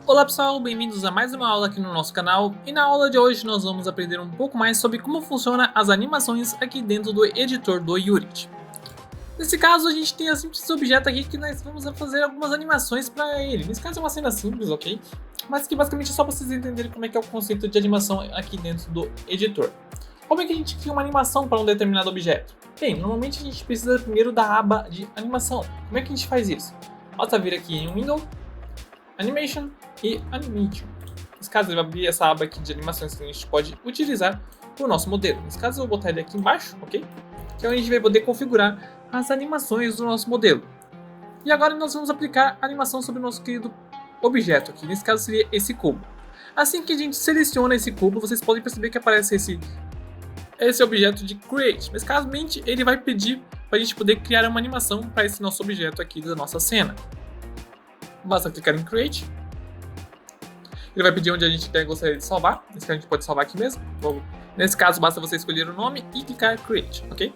Olá pessoal, bem-vindos a mais uma aula aqui no nosso canal, e na aula de hoje nós vamos aprender um pouco mais sobre como funciona as animações aqui dentro do editor do Unity. Nesse caso a gente tem esse objeto aqui que nós vamos fazer algumas animações para ele. Nesse caso é uma cena simples, ok? Mas que basicamente é só para vocês entenderem como é que é o conceito de animação aqui dentro do editor. Como é que a gente cria uma animação para um determinado objeto? Bem, normalmente a gente precisa primeiro da aba de animação. Como é que a gente faz isso? Basta vir aqui em Window, Animation e Animation. Nesse caso, ele vai abrir essa aba aqui de animações que a gente pode utilizar para o nosso modelo. Nesse caso, eu vou botar ele aqui embaixo, ok? Que é onde a gente vai poder configurar as animações do nosso modelo. E agora nós vamos aplicar a animação sobre o nosso querido objeto aqui. Nesse caso, seria esse cubo. Assim que a gente seleciona esse cubo, vocês podem perceber que aparece esse objeto de Create. Mas casualmente, ele vai pedir para a gente poder criar uma animação para esse nosso objeto aqui da nossa cena. Basta clicar em Create. Ele vai pedir onde a gente gostaria de salvar. Nesse caso a gente pode salvar aqui mesmo. Nesse caso basta você escolher o nome e clicar Create, ok?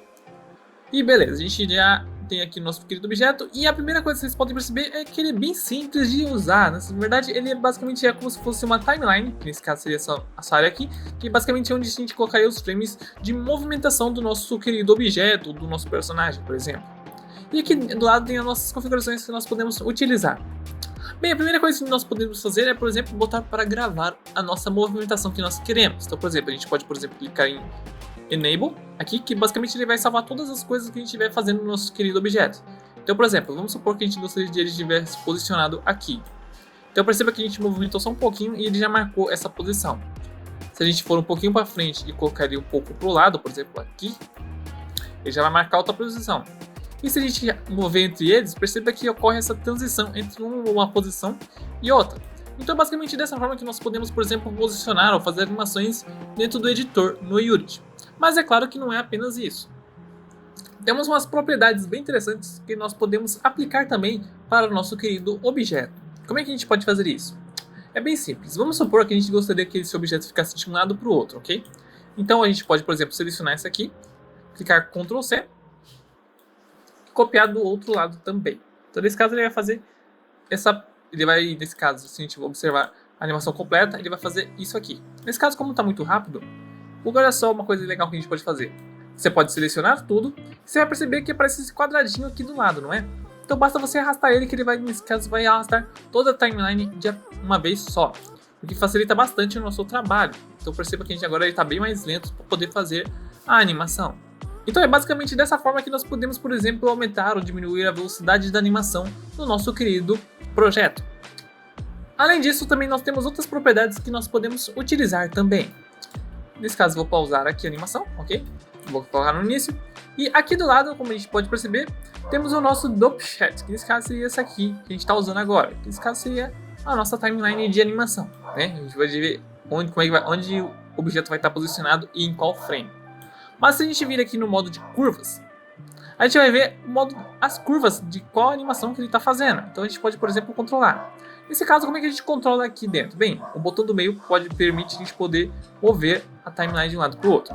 E beleza, a gente já tem aqui o nosso querido objeto. E a primeira coisa que vocês podem perceber é que ele é bem simples de usar. Na verdade ele basicamente é como se fosse uma timeline, que nesse caso seria essa área aqui, que basicamente é onde a gente colocaria os frames de movimentação do nosso querido objeto, do nosso personagem, por exemplo. E aqui do lado tem as nossas configurações que nós podemos utilizar. Bem, a primeira coisa que nós podemos fazer é, por exemplo, botar para gravar a nossa movimentação que nós queremos. Então, por exemplo, a gente pode, por exemplo, clicar em Enable, aqui, que basicamente ele vai salvar todas as coisas que a gente estiver fazendo no nosso querido objeto. Então, por exemplo, vamos supor que a gente gostaria de ele estivesse posicionado aqui. Então, perceba que a gente movimentou só um pouquinho e ele já marcou essa posição. Se a gente for um pouquinho para frente e colocar ele um pouco para o lado, por exemplo, aqui, ele já vai marcar outra posição. E se a gente mover entre eles, perceba que ocorre essa transição entre uma posição e outra. Então, basicamente dessa forma que nós podemos, por exemplo, posicionar ou fazer animações dentro do editor no Unity. Mas é claro que não é apenas isso. Temos umas propriedades bem interessantes que nós podemos aplicar também para o nosso querido objeto. Como é que a gente pode fazer isso? É bem simples. Vamos supor que a gente gostaria que esse objeto ficasse de um lado para o outro, ok? Então a gente pode, por exemplo, selecionar esse aqui, clicar Ctrl C, copiar do outro lado também. Então nesse caso ele vai fazer nesse caso, se a gente observar a animação completa, ele vai fazer isso aqui. Nesse caso, como está muito rápido, olha só uma coisa legal que a gente pode fazer. Você pode selecionar tudo, e você vai perceber que aparece esse quadradinho aqui do lado, não é? Então basta você arrastar ele que ele vai, nesse caso, vai arrastar toda a timeline de uma vez só. O que facilita bastante o nosso trabalho. Então perceba que a gente agora está bem mais lento para poder fazer a animação. Então é basicamente dessa forma que nós podemos, por exemplo, aumentar ou diminuir a velocidade da animação do nosso querido projeto. Além disso, também nós temos outras propriedades que nós podemos utilizar também. Nesse caso, vou pausar aqui a animação, ok? Vou colocar no início. E aqui do lado, como a gente pode perceber, temos o nosso Dopchat, que nesse caso seria essa aqui que a gente está usando agora. Que nesse caso seria a nossa timeline de animação, né? A gente vai ver onde o objeto vai estar posicionado e em qual frame. Mas se a gente vir aqui no modo de curvas, a gente vai ver as curvas de qual animação que ele está fazendo. Então a gente pode, por exemplo, controlar. Nesse caso, como é que a gente controla aqui dentro? Bem, o botão do meio permite a gente poder mover a timeline de um lado para o outro.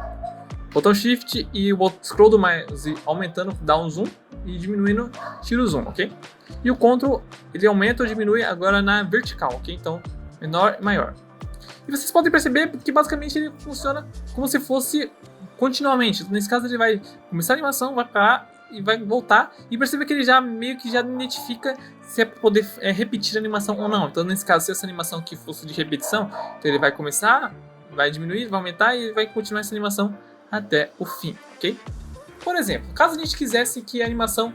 Botão Shift e o scroll do mouse aumentando, dá um zoom, e diminuindo, tira o zoom, ok? E o Ctrl, ele aumenta ou diminui agora na vertical, ok? Então, menor e maior. E vocês podem perceber que basicamente ele funciona como se fosse continuamente. Nesse caso ele vai começar a animação, vai parar e vai voltar, e percebe que ele já meio que já identifica se é para poder repetir a animação ou não. Então nesse caso, se essa animação aqui fosse de repetição, então ele vai começar, vai diminuir, vai aumentar e vai continuar essa animação até o fim, ok? Por exemplo, caso a gente quisesse que a animação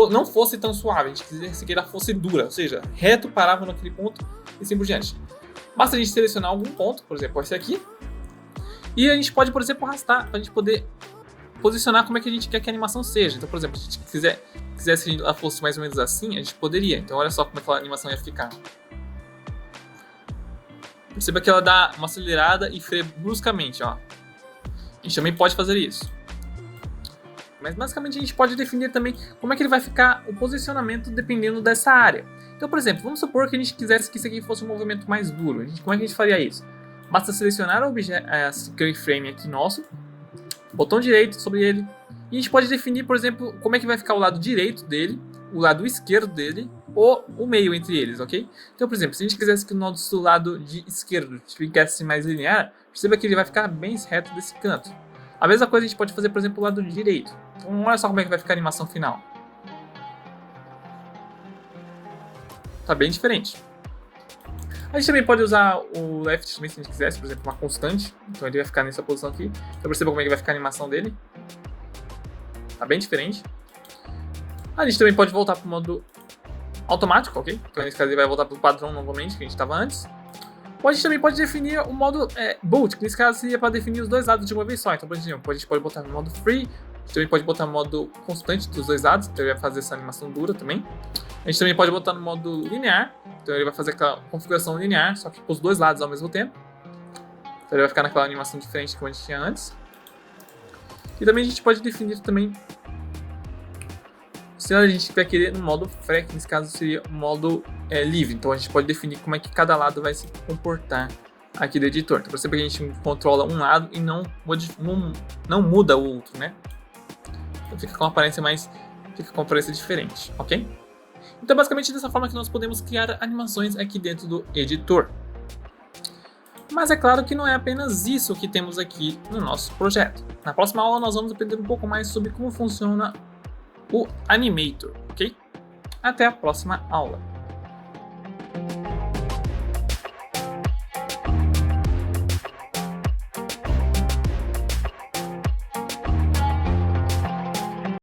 não fosse tão suave, a gente quisesse que ela fosse dura, ou seja, reto, parável naquele ponto e assim por diante. Basta a gente selecionar algum ponto, por exemplo esse aqui, e a gente pode, por exemplo, arrastar para a gente poder posicionar como é que a gente quer que a animação seja. Então, por exemplo, se a gente quisesse que ela fosse mais ou menos assim, a gente poderia. Então, olha só como aquela animação ia ficar. Perceba que ela dá uma acelerada e freia bruscamente, ó. A gente também pode fazer isso. Mas, basicamente, a gente pode definir também como é que ele vai ficar o posicionamento dependendo dessa área. Então, por exemplo, vamos supor que a gente quisesse que isso aqui fosse um movimento mais duro. Como é que a gente faria isso? Basta selecionar o objeto, esse keyframe aqui nosso, botão direito sobre ele, e a gente pode definir, por exemplo, como é que vai ficar o lado direito dele, o lado esquerdo dele, o meio entre eles, ok? Então, por exemplo, se a gente quisesse que o nosso lado de esquerdo ficasse mais linear, perceba que ele vai ficar bem reto desse canto. A mesma coisa a gente pode fazer, por exemplo, o lado direito. Então, olha só como é que vai ficar a animação final. Tá bem diferente. A gente também pode usar o left também, se a gente quisesse, por exemplo, uma constante. Então ele vai ficar nessa posição aqui. Então perceba como é que vai ficar a animação dele. Tá bem diferente. A gente também pode voltar para o modo automático, ok? Então nesse caso ele vai voltar para o padrão novamente, que a gente estava antes. Ou a gente também pode definir o modo boot, que nesse caso seria para definir os dois lados de uma vez só. Então, por exemplo, a gente pode botar no modo free. A gente também pode botar no modo constante dos dois lados, então ele vai fazer essa animação dura também. A gente também pode botar no modo linear, então ele vai fazer aquela configuração linear, só que com os dois lados ao mesmo tempo. Então ele vai ficar naquela animação diferente que a gente tinha antes. E também a gente pode definir também se a gente vai querer no modo free, que nesse caso seria o modo livre. Então a gente pode definir como é que cada lado vai se comportar aqui do editor. Então perceba que a gente controla um lado e não muda o outro, né? Então fica com uma aparência diferente, ok? Então basicamente dessa forma que nós podemos criar animações aqui dentro do editor. Mas é claro que não é apenas isso que temos aqui no nosso projeto. Na próxima aula nós vamos aprender um pouco mais sobre como funciona o Animator, ok? Até a próxima aula!